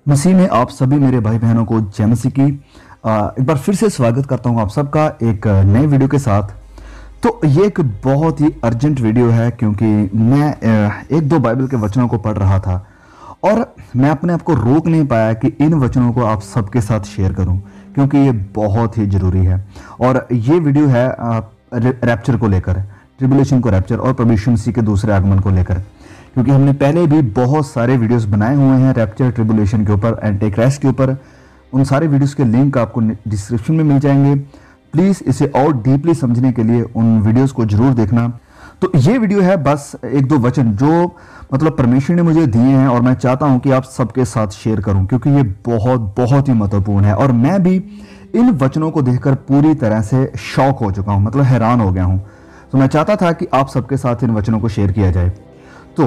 मसीह में आप सभी मेरे भाई बहनों को जय मसीह की एक बार फिर से स्वागत करता हूं आप सबका एक नए वीडियो के साथ। तो ये एक बहुत ही अर्जेंट वीडियो है क्योंकि मैं एक दो बाइबल के वचनों को पढ़ रहा था और मैं अपने आप को रोक नहीं पाया कि इन वचनों को आप सबके साथ शेयर करूं क्योंकि ये बहुत ही ज़रूरी है। और ये वीडियो है रैप्चर को लेकर, ट्रिबुलेशन को रैप्चर और प्रभु यीशु मसीह के दूसरे आगमन को लेकर, क्योंकि हमने पहले भी बहुत सारे वीडियोस बनाए हुए हैं रैप्चर, ट्रिबुलेशन के ऊपर, एंटीक्राइस्ट के ऊपर। उन सारे वीडियोस के लिंक आपको डिस्क्रिप्शन में मिल जाएंगे। प्लीज़ इसे और डीपली समझने के लिए उन वीडियोस को जरूर देखना। तो ये वीडियो है बस एक दो वचन जो मतलब परमेश्वर ने मुझे दिए हैं और मैं चाहता हूं कि आप सबके साथ शेयर करूं क्योंकि ये बहुत बहुत ही महत्वपूर्ण है। और मैं भी इन वचनों को देखकर पूरी तरह से शॉक हो चुका हूं, मतलब हैरान हो गया हूं। तो मैं चाहता था कि आप सबके साथ इन वचनों को शेयर किया जाए। तो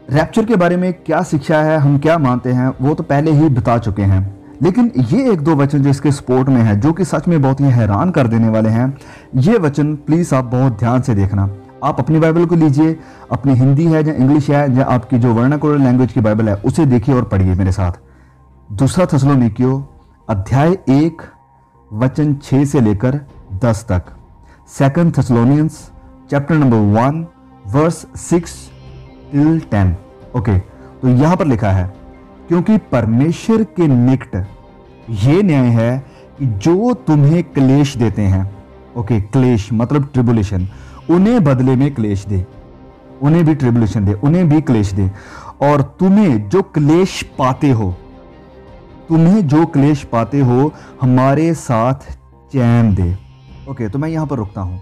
रैप्चर के बारे में क्या शिक्षा है, हम क्या मानते हैं, वो तो पहले ही बता चुके हैं। लेकिन ये एक दो वचन जो इसके सपोर्ट में है, जो कि सच में बहुत ही हैरान कर देने वाले हैं, ये वचन प्लीज़ आप बहुत ध्यान से देखना। आप अपनी बाइबल को लीजिए, अपनी हिंदी है या इंग्लिश है या आपकी जो वर्नाकुलर लैंग्वेज की बाइबल है उसे देखिए और पढ़िए मेरे साथ। दूसरा थेसलोनिकियों अध्याय 1 वचन 6 से लेकर 10 तक। Second Thessalonians chapter number 1 verse 6 till 10। Okay, तो यहां पर लिखा है, क्योंकि परमेश्वर के निकट ये न्याय है कि जो तुम्हें क्लेश देते हैं, ओके, क्लेश मतलब ट्रिबुलेशन, उन्हें बदले में क्लेश दे, उन्हें भी ट्रिबुलेशन दे, उन्हें भी क्लेश दे। और तुम्हें जो क्लेश पाते हो, तुम्हें जो क्लेश पाते हो हमारे साथ चैन दे। ओके, तो मैं यहां पर रुकता हूं।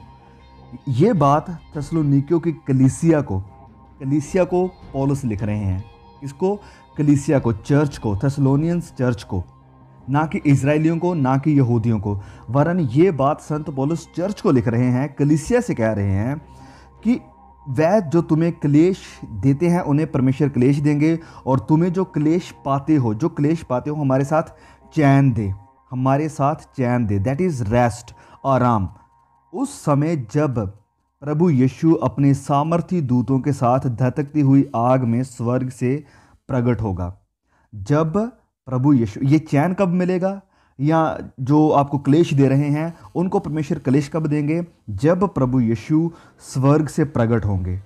यह बात थेसलोनिकियों की कलीसिया को पौलुस लिख रहे हैं। इसको कलीसिया को, चर्च को, थेसलोनियंस चर्च को, ना कि इजराइलियों को, ना कि यहूदियों को, वरन ये बात संत पौलुस चर्च को लिख रहे हैं, कलीसिया से कह रहे हैं कि वह जो तुम्हें क्लेश देते हैं उन्हें परमेश्वर क्लेश देंगे, और तुम्हें जो क्लेश पाते हो हमारे साथ चैन दे, हमारे साथ चैन दे। दैट इज रेस्ट, आराम। उस समय जब प्रभु यीशु अपने सामर्थी दूतों के साथ धधकती हुई आग में स्वर्ग से प्रकट होगा। जब प्रभु यीशु, ये चैन कब मिलेगा, या जो आपको क्लेश दे रहे हैं उनको परमेश्वर क्लेश कब देंगे? जब प्रभु यीशु स्वर्ग से प्रकट होंगे।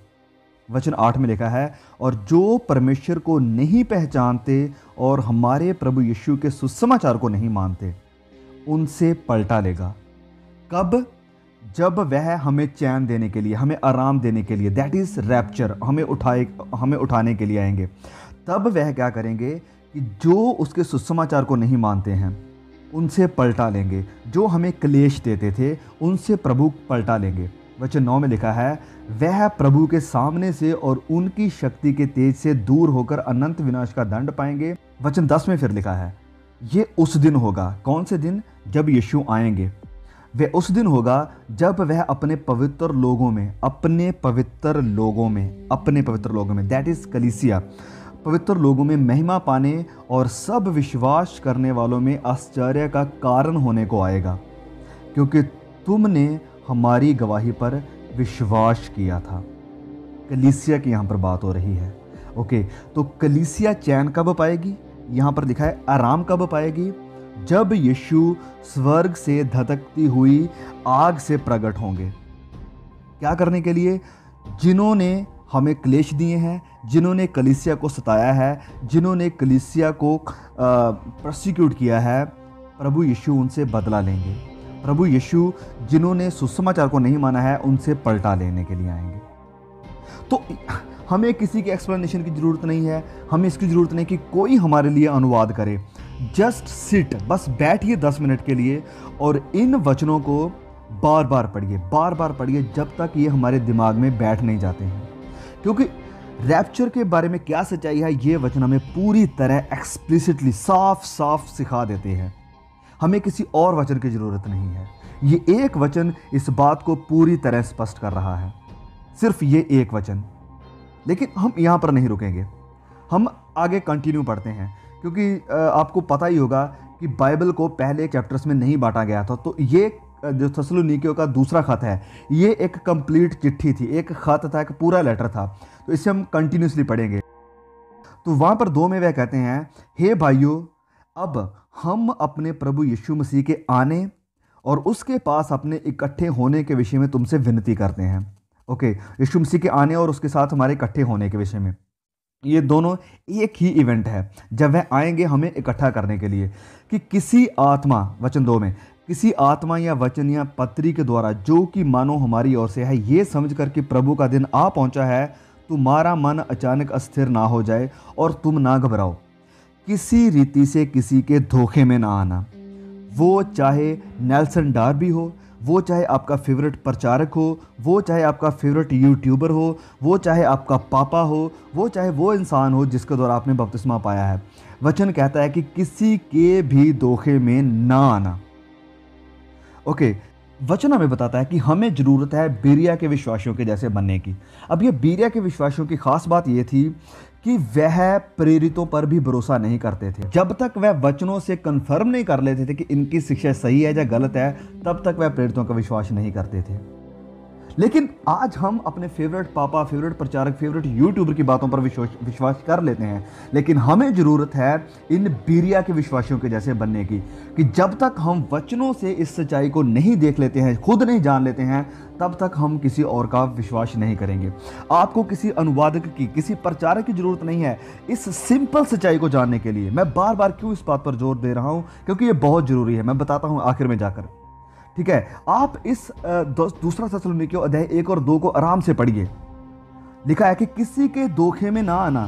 वचन 8 में लिखा है, और जो परमेश्वर को नहीं पहचानते और हमारे प्रभु यीशु के सुसमाचार को नहीं मानते उनसे पलटा लेगा। कब? जब वह हमें चैन देने के लिए, हमें आराम देने के लिए, दैट इज रैप्चर, हमें उठाने के लिए आएंगे। तब वह क्या करेंगे कि जो उसके सुसमाचार को नहीं मानते हैं उनसे पलटा लेंगे। जो हमें क्लेश देते थे उनसे प्रभु पलटा लेंगे। वचन 9 में लिखा है, वह प्रभु के सामने से और उनकी शक्ति के तेज से दूर होकर अनंत विनाश का दंड पाएंगे। वचन 10 में फिर लिखा है, ये उस दिन होगा। कौन से दिन? जब यीशु आएंगे। वह उस दिन होगा जब वह अपने पवित्र लोगों में दैट इज कलीसिया, पवित्र लोगों में महिमा पाने और सब विश्वास करने वालों में आश्चर्य का कारण होने को आएगा, क्योंकि तुमने हमारी गवाही पर विश्वास किया था। कलीसिया की यहाँ पर बात हो रही है। ओके, तो कलीसिया चैन कब पाएगी? यहाँ पर लिखा है आराम कब पाएगी? जब यीशु स्वर्ग से धधकती हुई आग से प्रकट होंगे। क्या करने के लिए? जिन्होंने हमें क्लेश दिए हैं, जिन्होंने कलीसिया को सताया है, जिन्होंने कलीसिया को प्रोसिक्यूट किया है, प्रभु यीशु उनसे बदला लेंगे। प्रभु यीशु जिन्होंने सुसमाचार को नहीं माना है उनसे पलटा लेने के लिए आएंगे। तो हमें किसी के एक्सप्लेनेशन की ज़रूरत नहीं है, हमें इसकी ज़रूरत नहीं कि कोई हमारे लिए अनुवाद करे। जस्ट सिट, बस बैठिए 10 मिनट के लिए और इन वचनों को बार बार पढ़िए जब तक ये हमारे दिमाग में बैठ नहीं जाते हैं। क्योंकि रैप्चर के बारे में क्या सच्चाई है, ये वचन हमें पूरी तरह एक्सप्लिसिटली साफ साफ सिखा देते हैं। हमें किसी और वचन की ज़रूरत नहीं है। ये एक वचन इस बात को पूरी तरह स्पष्ट कर रहा है, सिर्फ ये एक वचन। लेकिन हम यहाँ पर नहीं रुकेंगे, हम आगे कंटिन्यू पढ़ते हैं, क्योंकि आपको पता ही होगा कि बाइबल को पहले चैप्टर्स में नहीं बांटा गया था। तो ये जो थेसलोनिकियों का दूसरा खत है, ये एक कंप्लीट चिट्ठी थी, एक खत था, एक पूरा लेटर था। तो इसे हम कंटिन्यूसली पढ़ेंगे। तो वहाँ पर 2 में वह कहते हैं, हे भाइयों, अब हम अपने प्रभु यीशु मसीह के आने और उसके पास अपने इकट्ठे होने के विषय में तुमसे विनती करते हैं। ओके, यीशु मसीह के आने और उसके साथ हमारे इकट्ठे होने के विषय में, ये दोनों एक ही इवेंट है जब वह आएंगे हमें इकट्ठा करने के लिए, कि किसी आत्मा, वचन 2 में, किसी आत्मा या वचन या पत्री के द्वारा जो कि मानो हमारी ओर से है, ये समझ कर कि प्रभु का दिन आ पहुंचा है, तुम्हारा मन अचानक अस्थिर ना हो जाए और तुम ना घबराओ। किसी रीति से किसी के धोखे में ना आना, वो चाहे नेल्सन डार्बी हो, वो चाहे आपका फेवरेट प्रचारक हो, वो चाहे आपका फेवरेट यूट्यूबर हो, वो चाहे आपका पापा हो, वो चाहे वो इंसान हो जिसके द्वारा आपने बपतिस्मा पाया है। वचन कहता है कि किसी के भी धोखे में ना आना। ओके, वचन हमें बताता है कि हमें ज़रूरत है बीरिया के विश्वासियों के जैसे बनने की। अब ये बीरिया के विश्वासियों की खास बात ये थी कि वह प्रेरितों पर भी भरोसा नहीं करते थे। जब तक वह वचनों से कन्फर्म नहीं कर लेते थे कि इनकी शिक्षा सही है या गलत है, तब तक वह प्रेरितों का विश्वास नहीं करते थे। लेकिन आज हम अपने फेवरेट पापा, फेवरेट प्रचारक, फेवरेट यूट्यूबर की बातों पर विश्वास कर लेते हैं, लेकिन हमें ज़रूरत है इन बीरिया के विश्वासियों के जैसे बनने की, कि जब तक हम वचनों से इस सच्चाई को नहीं देख लेते हैं, खुद नहीं जान लेते हैं, तब तक हम किसी और का विश्वास नहीं करेंगे। आपको किसी अनुवादक की, किसी प्रचारक की ज़रूरत नहीं है इस सिंपल सच्चाई को जानने के लिए। मैं बार बार क्यों इस बात पर जोर दे रहा हूँ, क्योंकि ये बहुत ज़रूरी है। मैं बताता हूँ आखिर में जाकर, ठीक है। आप इस दूसरा थेसलोनिकियों अध्याय 1 और 2 को आराम से पढ़िए। लिखा है कि किसी के धोखे में ना आना,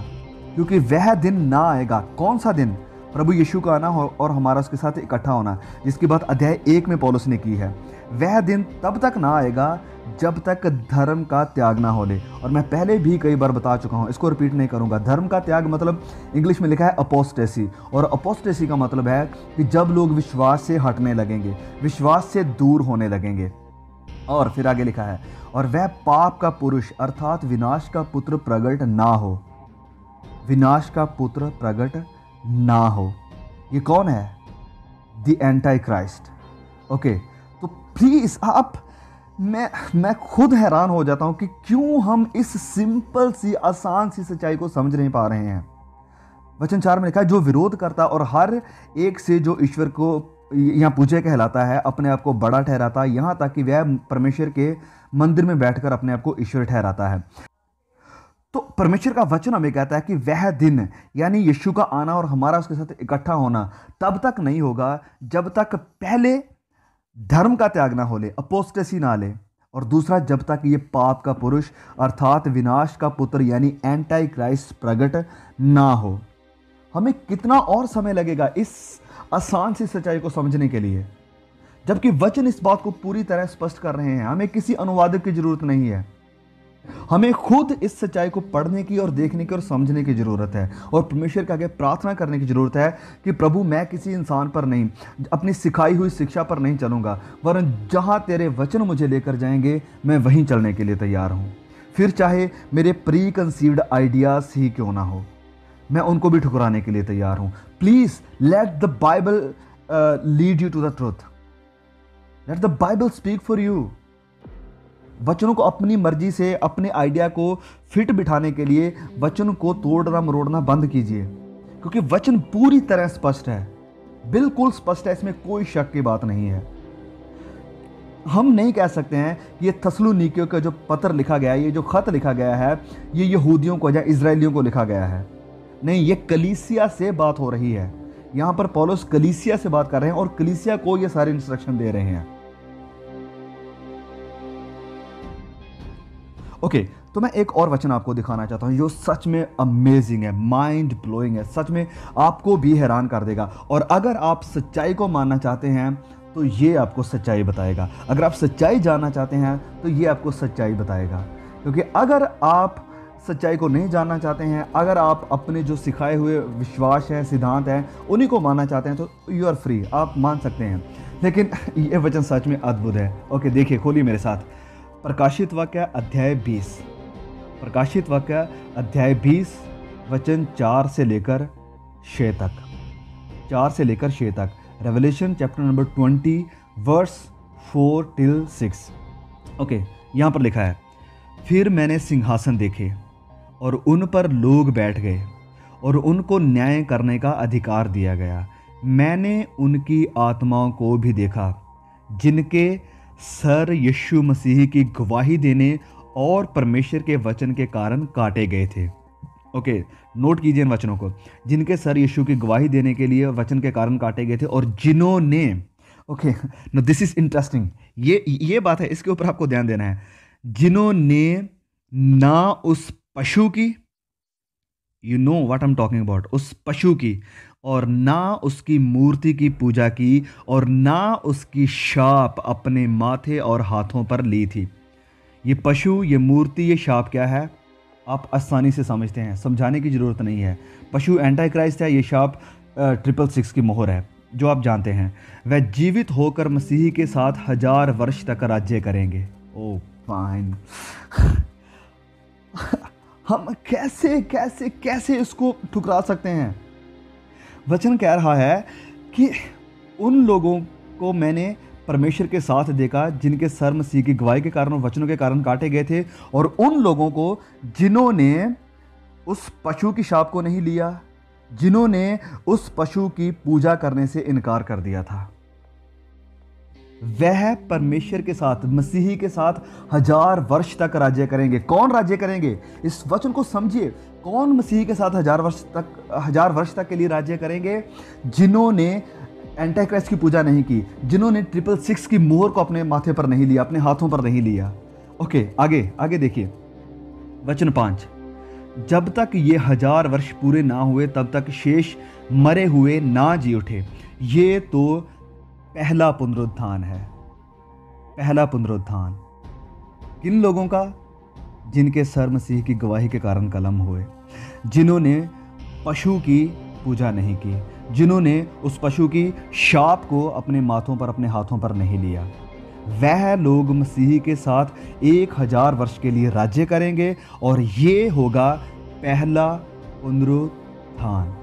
क्योंकि वह दिन ना आएगा। कौन सा दिन? प्रभु यीशु का आना और हमारा उसके साथ इकट्ठा होना, जिसकी बात अध्याय 1 में पौलुस ने की है। वह दिन तब तक ना आएगा जब तक धर्म का त्याग ना हो ले। और मैं पहले भी कई बार बता चुका हूं, इसको रिपीट नहीं करूंगा। धर्म का त्याग मतलब इंग्लिश में लिखा है अपोस्टेसी, और अपोस्टेसी का मतलब है कि जब लोग विश्वास से हटने लगेंगे, विश्वास से दूर होने लगेंगे। और फिर आगे लिखा है, और वह पाप का पुरुष अर्थात विनाश का पुत्र प्रकट ना हो। विनाश का पुत्र प्रकट ना हो, ये कौन है? The anti Christ. ओके, तो प्लीज आप, मैं खुद हैरान हो जाता हूं कि क्यों हम इस सिंपल सी आसान सी सच्चाई को समझ नहीं पा रहे हैं। वचन 4 में लिखा है, जो विरोध करता और हर एक से जो ईश्वर को यहाँ पूज्य कहलाता है, अपने आप को बड़ा ठहराता, यहाँ तक कि वह परमेश्वर के मंदिर में बैठकर अपने आप को ईश्वर ठहराता है। तो परमेश्वर का वचन हमें कहता है कि वह दिन, यानी यीशु का आना और हमारा उसके साथ इकट्ठा होना, तब तक नहीं होगा जब तक पहले धर्म का त्याग ना हो ले, अपोस्टेसी ना ले, और दूसरा जब तक ये पाप का पुरुष अर्थात विनाश का पुत्र यानी एंटी क्राइस्ट प्रकट ना हो। हमें कितना और समय लगेगा इस आसान सी सच्चाई को समझने के लिए, जबकि वचन इस बात को पूरी तरह स्पष्ट कर रहे हैं। हमें किसी अनुवादक की जरूरत नहीं है, हमें खुद इस सच्चाई को पढ़ने की और देखने की और समझने की जरूरत है, और परमेश्वर के आगे प्रार्थना करने की जरूरत है कि प्रभु, मैं किसी इंसान पर नहीं, अपनी सिखाई हुई शिक्षा पर नहीं चलूंगा, वरन जहां तेरे वचन मुझे लेकर जाएंगे मैं वहीं चलने के लिए तैयार हूं। फिर चाहे मेरे प्री कंसीव्ड आइडियाज ही क्यों ना हो, मैं उनको भी ठुकराने के लिए तैयार हूं। Please let the Bible lead you to the truth, let the Bible speak for you. वचनों को अपनी मर्जी से, अपने आइडिया को फिट बिठाने के लिए वचन को तोड़ना मरोड़ना बंद कीजिए, क्योंकि वचन पूरी तरह स्पष्ट है, बिल्कुल स्पष्ट है, इसमें कोई शक की बात नहीं है। हम नहीं कह सकते हैं कि ये थस्सलुनीकियों का जो पत्र लिखा गया है, ये जो खत लिखा गया है, ये यहूदियों को या इजरायलियों को लिखा गया है। नहीं, ये कलीसिया से बात हो रही है। यहां पर पौलुस कलीसिया से बात कर रहे हैं और कलीसिया को ये सारे इंस्ट्रक्शन दे रहे हैं। ओके, तो मैं एक और वचन आपको दिखाना चाहता हूं जो सच में अमेजिंग है, माइंड ब्लोइंग है, सच में आपको भी हैरान कर देगा। और अगर आप सच्चाई को मानना चाहते हैं तो ये आपको सच्चाई बताएगा, अगर आप सच्चाई जानना चाहते हैं तो ये आपको सच्चाई बताएगा। क्योंकि अगर आप सच्चाई को नहीं जानना चाहते हैं, अगर आप अपने जो सिखाए हुए विश्वास हैं, सिद्धांत हैं, उन्हीं को मानना चाहते हैं, तो यू आर फ्री, आप मान सकते हैं। लेकिन ये वचन सच में अद्भुत है। ओके, देखिए, खोलिए मेरे साथ प्रकाशित वाक्य अध्याय 20, प्रकाशित वाक्य अध्याय 20 वचन 4 से लेकर 6 तक, 4 से लेकर 6 तक। Revelation chapter number 20 verse 4 till 6। Okay, यहाँ पर लिखा है, फिर मैंने सिंहासन देखे और उन पर लोग बैठ गए और उनको न्याय करने का अधिकार दिया गया। मैंने उनकी आत्माओं को भी देखा जिनके सर यीशु मसीह की गवाही देने और परमेश्वर के वचन के कारण काटे गए थे। ओके, नोट कीजिए इन वचनों को। जिनके सर यीशु की गवाही देने के लिए वचन के कारण काटे गए थे और जिन्होंने, okay, no this is interesting, ये बात है, इसके ऊपर आपको ध्यान देना है। जिन्होंने ना उस पशु की, you know what I am talking about, उस पशु की, और ना उसकी मूर्ति की पूजा की, और ना उसकी शाप अपने माथे और हाथों पर ली थी। ये पशु, ये मूर्ति, ये शाप क्या है? आप आसानी से समझते हैं, समझाने की ज़रूरत नहीं है। पशु एंटी क्राइस्ट है, ये शाप 666 की मोहर है, जो आप जानते हैं। वह जीवित होकर मसीह के साथ 1000 वर्ष तक राज्य करेंगे। ओ फाइन। हम कैसे कैसे कैसे इसको ठुकरा सकते हैं? वचन कह रहा है कि उन लोगों को मैंने परमेश्वर के साथ देखा जिनके सर मसीह की गवाही के कारण और वचनों के कारण काटे गए थे, और उन लोगों को जिन्होंने उस पशु की शाप को नहीं लिया, जिन्होंने उस पशु की पूजा करने से इनकार कर दिया था। वह परमेश्वर के साथ, मसीही के साथ 1000 वर्ष तक राज्य करेंगे। कौन राज्य करेंगे? इस वचन को समझिए। कौन मसीही के साथ 1000 वर्ष तक के लिए राज्य करेंगे? जिन्होंने एंटी क्राइस्ट की पूजा नहीं की, जिन्होंने 666 की मोहर को अपने माथे पर नहीं लिया, अपने हाथों पर नहीं लिया। ओके, आगे देखिए, वचन 5। जब तक ये 1000 वर्ष पूरे ना हुए तब तक शेष मरे हुए ना जी उठे। ये तो पहला पुनरुत्थान है। पहला पुनरुत्थान किन लोगों का? जिनके सर मसीह की गवाही के कारण कलम हुए, जिन्होंने पशु की पूजा नहीं की, जिन्होंने उस पशु की शाप को अपने माथों पर, अपने हाथों पर नहीं लिया। वह लोग मसीह के साथ 1000 वर्ष के लिए राज्य करेंगे, और ये होगा पहला पुनरुत्थान।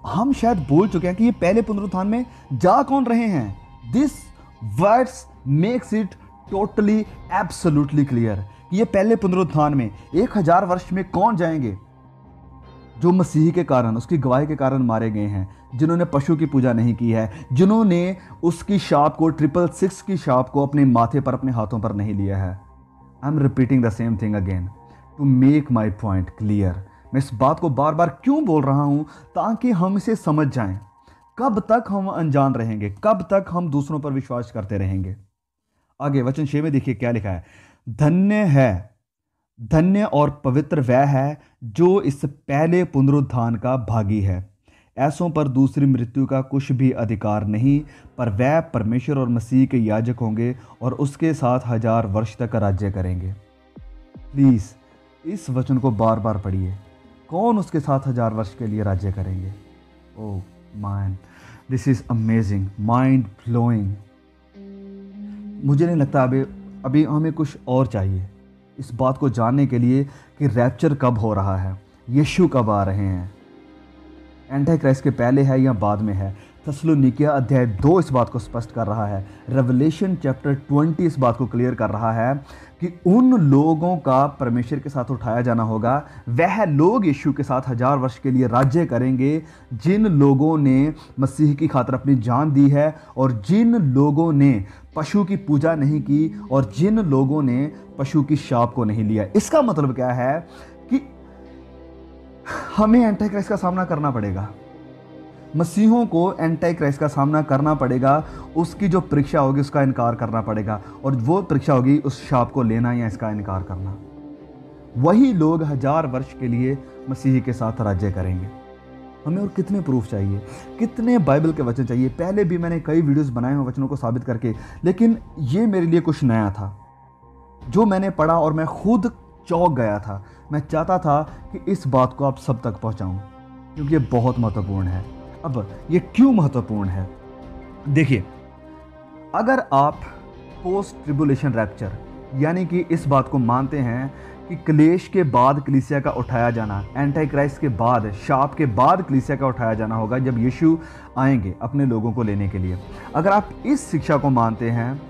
हम शायद बोल चुके हैं कि ये पहले पुनरुत्थान में जा कौन रहे हैं। This words makes it totally absolutely clear कि ये पहले पुनरुत्थान में 1000 वर्ष में कौन जाएंगे? जो मसीह के कारण, उसकी गवाही के कारण मारे गए हैं, जिन्होंने पशु की पूजा नहीं की है, जिन्होंने उसकी शाप को, 666 की शाप को अपने माथे पर, अपने हाथों पर नहीं लिया है। I am repeating the same thing again to make my point clear. मैं इस बात को बार बार क्यों बोल रहा हूं? ताकि हम इसे समझ जाएं। कब तक हम अनजान रहेंगे? कब तक हम दूसरों पर विश्वास करते रहेंगे? आगे वचन 6 में देखिए क्या लिखा है। धन्य और पवित्र वह है जो इस पहले पुनरुत्थान का भागी है। ऐसों पर दूसरी मृत्यु का कुछ भी अधिकार नहीं, पर वह परमेश्वर और मसीह के याजक होंगे और उसके साथ 1000 वर्ष तक राज्य करेंगे। प्लीज इस वचन को बार बार पढ़िए। कौन उसके साथ 1000 वर्ष के लिए राज्य करेंगे? Oh man, this is amazing, mind blowing. मुझे नहीं लगता अभी हमें कुछ और चाहिए इस बात को जानने के लिए कि रैप्चर कब हो रहा है, यीशु कब आ रहे हैं, एंटी क्राइस्ट के पहले है या बाद में है। थेसलोनिकिया अध्याय 2 इस बात को स्पष्ट कर रहा है। रेवलेशन चैप्टर 20 इस बात को क्लियर कर रहा है कि उन लोगों का परमेश्वर के साथ उठाया जाना होगा। वह लोग यीशु के साथ 1000 वर्ष के लिए राज्य करेंगे जिन लोगों ने मसीह की खातिर अपनी जान दी है, और जिन लोगों ने पशु की पूजा नहीं की, और जिन लोगों ने पशु की शाप को नहीं लिया। इसका मतलब क्या है कि हमें एंटी क्राइस्ट का सामना करना पड़ेगा। मसीहों को एंटी क्राइस्ट का सामना करना पड़ेगा। उसकी जो परीक्षा होगी उसका इनकार करना पड़ेगा, और वो परीक्षा होगी उस शाप को लेना या इसका इनकार करना। वही लोग 1000 वर्ष के लिए मसीह के साथ राज्य करेंगे। हमें और कितने प्रूफ चाहिए, कितने बाइबल के वचन चाहिए? पहले भी मैंने कई वीडियोस बनाए हैं वचनों को साबित करके, लेकिन ये मेरे लिए कुछ नया था जो मैंने पढ़ा और मैं खुद चौंक गया था। मैं चाहता था कि इस बात को आप सब तक पहुंचाऊं, क्योंकि ये बहुत महत्वपूर्ण है। अब ये क्यों महत्वपूर्ण है? देखिए, अगर आप पोस्ट ट्रिबुलेशन रैप्चर यानी कि इस बात को मानते हैं कि क्लेश के बाद कलीसिया का उठाया जाना, एंटी क्राइस्ट के बाद, शाप के बाद कलीसिया का उठाया जाना होगा जब यीशु आएंगे अपने लोगों को लेने के लिए, अगर आप इस शिक्षा को मानते हैं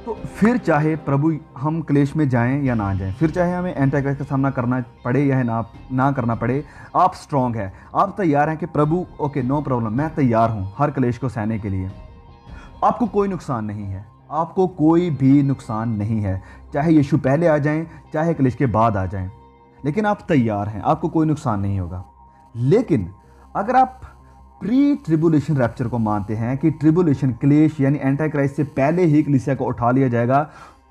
तो फिर चाहे प्रभु हम क्लेश में जाएं या ना जाएं, फिर चाहे हमें एंटी क्राइस्ट का सामना करना पड़े या ना करना पड़े, आप स्ट्रांग हैं, आप तैयार हैं कि प्रभु ओके नो प्रॉब्लम, मैं तैयार हूं हर क्लेश को सहने के लिए। आपको कोई नुकसान नहीं है, आपको कोई भी नुकसान नहीं है, चाहे यीशु पहले आ जाएं चाहे क्लेश के बाद आ जाएं, लेकिन आप तैयार हैं, आपको कोई नुकसान नहीं होगा। लेकिन अगर आप प्री ट्रिबुलेशन रैप्चर को मानते हैं कि ट्रिबुलेशन क्लेश यानी एंटी क्राइस्ट से पहले ही कलीसिया को उठा लिया जाएगा,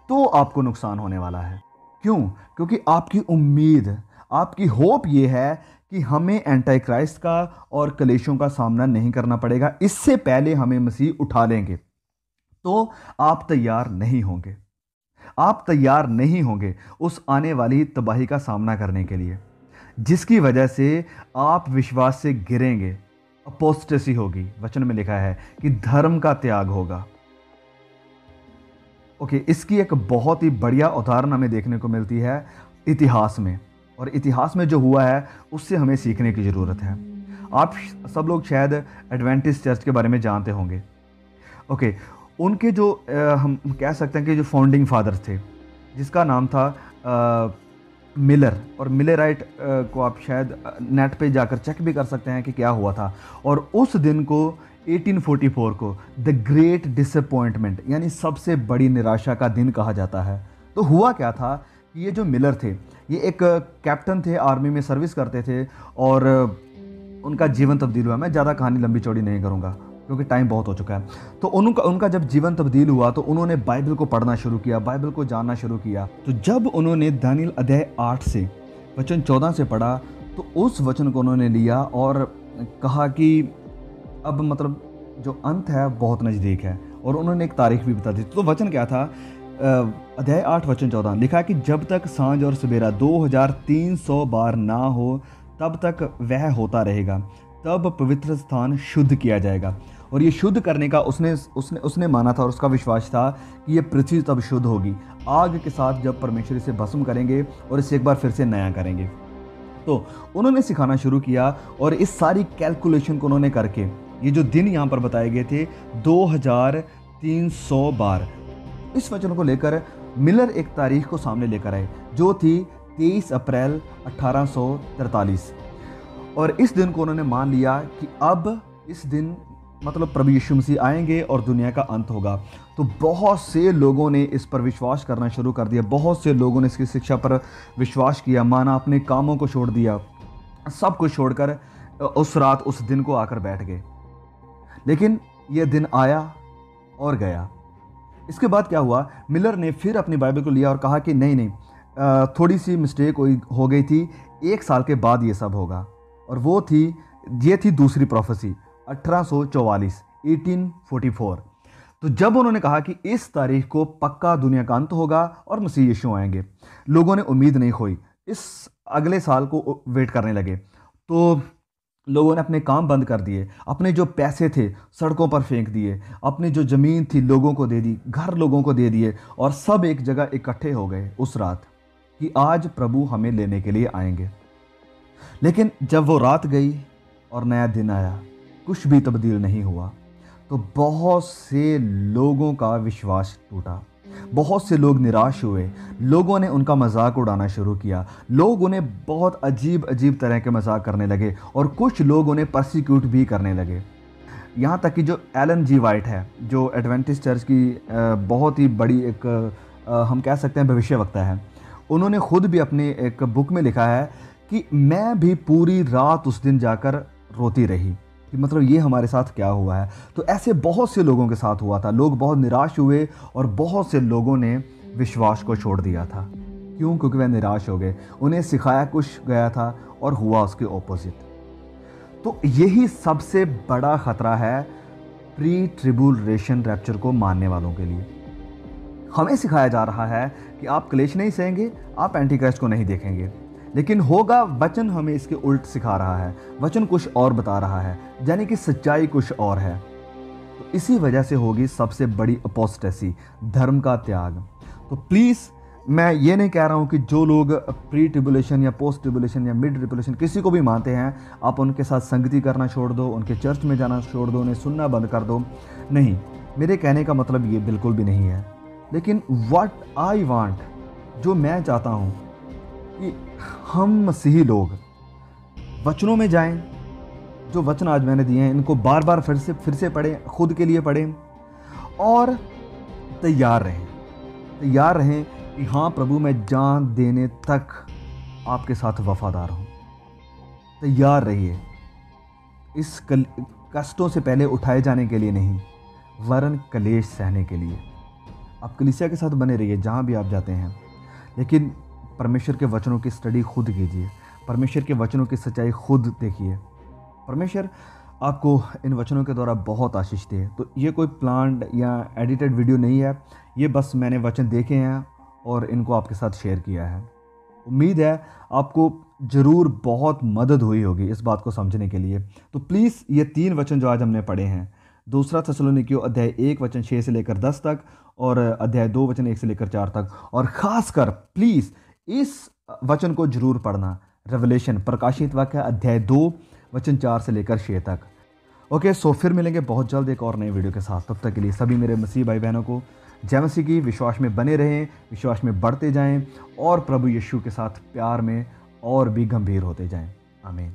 तो आपको नुकसान होने वाला है। क्यों? क्योंकि आपकी उम्मीद, आपकी होप ये है कि हमें एंटी क्राइस्ट का और क्लेशों का सामना नहीं करना पड़ेगा, इससे पहले हमें मसीह उठा लेंगे। तो आप तैयार नहीं होंगे, आप तैयार नहीं होंगे उस आने वाली तबाही का सामना करने के लिए, जिसकी वजह से आप विश्वास से गिरेंगे, अपोस्टेसी होगी। वचन में लिखा है कि धर्म का त्याग होगा। ओके, इसकी एक बहुत ही बढ़िया उदाहरण हमें देखने को मिलती है इतिहास में, और इतिहास में जो हुआ है उससे हमें सीखने की ज़रूरत है। आप सब लोग शायद एडवेंटिस्ट चर्च के बारे में जानते होंगे। ओके, उनके जो हम कह सकते हैं कि जो फाउंडिंग फादर्स थे, जिसका नाम था मिलर, और मिलराइट को आप शायद नेट पे जाकर चेक भी कर सकते हैं कि क्या हुआ था। और उस दिन को 1844 को द ग्रेट डिसअपॉइंटमेंट यानी सबसे बड़ी निराशा का दिन कहा जाता है। तो हुआ क्या था कि ये जो मिलर थे, ये एक कैप्टन थे, आर्मी में सर्विस करते थे, और उनका जीवन तब्दील हुआ। मैं ज़्यादा कहानी लंबी चौड़ी नहीं करूँगा क्योंकि टाइम बहुत हो चुका है। तो उनका जब जीवन तब्दील हुआ तो उन्होंने बाइबल को पढ़ना शुरू किया, बाइबल को जानना शुरू किया। तो जब उन्होंने दानियल अध्याय 8 से वचन 14 से पढ़ा, तो उस वचन को उन्होंने लिया और कहा कि अब मतलब जो अंत है बहुत नज़दीक है, और उन्होंने एक तारीख भी बता दी। तो वचन क्या था? अध्याय 8 वचन 14 लिखा कि जब तक सांझ और सवेरा 2300 बार ना हो तब तक वह होता रहेगा, तब पवित्र स्थान शुद्ध किया जाएगा। और ये शुद्ध करने का उसने माना था, और उसका विश्वास था कि ये पृथ्वी तब शुद्ध होगी आग के साथ, जब परमेश्वर इसे भस्म करेंगे और इसे एक बार फिर से नया करेंगे। तो उन्होंने सिखाना शुरू किया, और इस सारी कैलकुलेशन को उन्होंने करके ये जो दिन यहाँ पर बताए गए थे 2300 बार, इस वचन को लेकर मिलर एक तारीख को सामने लेकर आए जो थी 23 अप्रैल 1843। और इस दिन को उन्होंने मान लिया कि अब इस दिन मतलब प्रभु यीशु मसीह आएंगे और दुनिया का अंत होगा। तो बहुत से लोगों ने इस पर विश्वास करना शुरू कर दिया, बहुत से लोगों ने इसकी शिक्षा पर विश्वास किया, माना, अपने कामों को छोड़ दिया, सब कुछ छोड़कर उस रात उस दिन को आकर बैठ गए। लेकिन यह दिन आया और गया। इसके बाद क्या हुआ? मिलर ने फिर अपनी बाइबल को लिया और कहा कि नहीं, थोड़ी सी मिस्टेक हो गई थी, 1 साल के बाद ये सब होगा। और ये थी दूसरी प्रोफेसी 1844। तो जब उन्होंने कहा कि इस तारीख को पक्का दुनिया का अंत होगा और मसीह यीशु आएंगे, लोगों ने उम्मीद नहीं खोई, इस अगले साल को वेट करने लगे। तो लोगों ने अपने काम बंद कर दिए, अपने जो पैसे थे सड़कों पर फेंक दिए, अपनी जो ज़मीन थी लोगों को दे दी, घर लोगों को दे दिए, और सब एक जगह इकट्ठे हो गए उस रात कि आज प्रभु हमें लेने के लिए आएंगे। लेकिन जब वो रात गई और नया दिन आया, कुछ भी तब्दील नहीं हुआ। तो बहुत से लोगों का विश्वास टूटा, बहुत से लोग निराश हुए, लोगों ने उनका मजाक उड़ाना शुरू किया, लोग उन्हें बहुत अजीब तरह के मजाक करने लगे, और कुछ लोग उन्हें परसिक्यूट भी करने लगे। यहाँ तक कि जो एलन जी वाइट है, जो एडवेंटिस्ट चर्च की बहुत ही बड़ी एक हम कह सकते हैं भविष्यवक्ता है, उन्होंने खुद भी अपनी एक बुक में लिखा है कि मैं भी पूरी रात उस दिन जाकर रोती रही, कि मतलब ये हमारे साथ क्या हुआ है। तो ऐसे बहुत से लोगों के साथ हुआ था, लोग बहुत निराश हुए, और बहुत से लोगों ने विश्वास को छोड़ दिया था। क्यों? क्योंकि वह निराश हो गए, उन्हें सिखाया कुछ गया था और हुआ उसके ऑपोजिट। तो यही सबसे बड़ा खतरा है प्री ट्रिबुलेशन रैप्चर को मानने वालों के लिए। हमें सिखाया जा रहा है कि आप क्लेश नहीं सहेंगे, आप एंटी क्राइस्ट को नहीं देखेंगे, लेकिन होगा, वचन हमें इसके उल्ट सिखा रहा है, वचन कुछ और बता रहा है, यानी कि सच्चाई कुछ और है। तो इसी वजह से होगी सबसे बड़ी अपोस्टेसी, धर्म का त्याग। तो प्लीज़, मैं ये नहीं कह रहा हूँ कि जो लोग प्री ट्रिबुलेशन या पोस्ट ट्रिबुलेशन या मिड ट्रिबुलेशन किसी को भी मानते हैं, आप उनके साथ संगति करना छोड़ दो, उनके चर्च में जाना छोड़ दो, उन्हें सुनना बंद कर दो। नहीं, मेरे कहने का मतलब ये बिल्कुल भी नहीं है। लेकिन व्हाट आई वांट, जो मैं चाहता हूँ कि हम मसीही लोग वचनों में जाएं। जो वचन आज मैंने दिए हैं इनको बार बार फिर से पढ़ें, खुद के लिए पढ़ें और तैयार रहें कि हाँ प्रभु, मैं जान देने तक आपके साथ वफादार हूँ। तैयार रहिए इस कष्टों से पहले उठाए जाने के लिए नहीं, वरन कलेश सहने के लिए। आप कलीसिया के साथ बने रहिए जहाँ भी आप जाते हैं, लेकिन परमेश्वर के वचनों की स्टडी खुद कीजिए, परमेश्वर के वचनों की सच्चाई खुद देखिए। परमेश्वर आपको इन वचनों के द्वारा बहुत आशीष दे। तो ये कोई प्लान्ड या एडिटेड वीडियो नहीं है, ये बस मैंने वचन देखे हैं और इनको आपके साथ शेयर किया है। उम्मीद है आपको ज़रूर बहुत मदद हुई होगी इस बात को समझने के लिए। तो प्लीज़ ये 3 वचन जो आज हमने पढ़े हैं, 2 थिस्सलुनीकियों अध्याय 1 वचन 6 से लेकर 10 तक और अध्याय 2 वचन 1 से लेकर 4 तक, और ख़ासकर प्लीज़ इस वचन को जरूर पढ़ना, रेवलेशन प्रकाशित वाक्य अध्याय 2 वचन 4 से लेकर 6 तक। ओके, सो फिर मिलेंगे बहुत जल्द एक और नए वीडियो के साथ। तब तक के लिए सभी मेरे मसीह भाई बहनों को जय मसीह की। विश्वास में बने रहें, विश्वास में बढ़ते जाएं और प्रभु यीशु के साथ प्यार में और भी गंभीर होते जाएं। आमीन।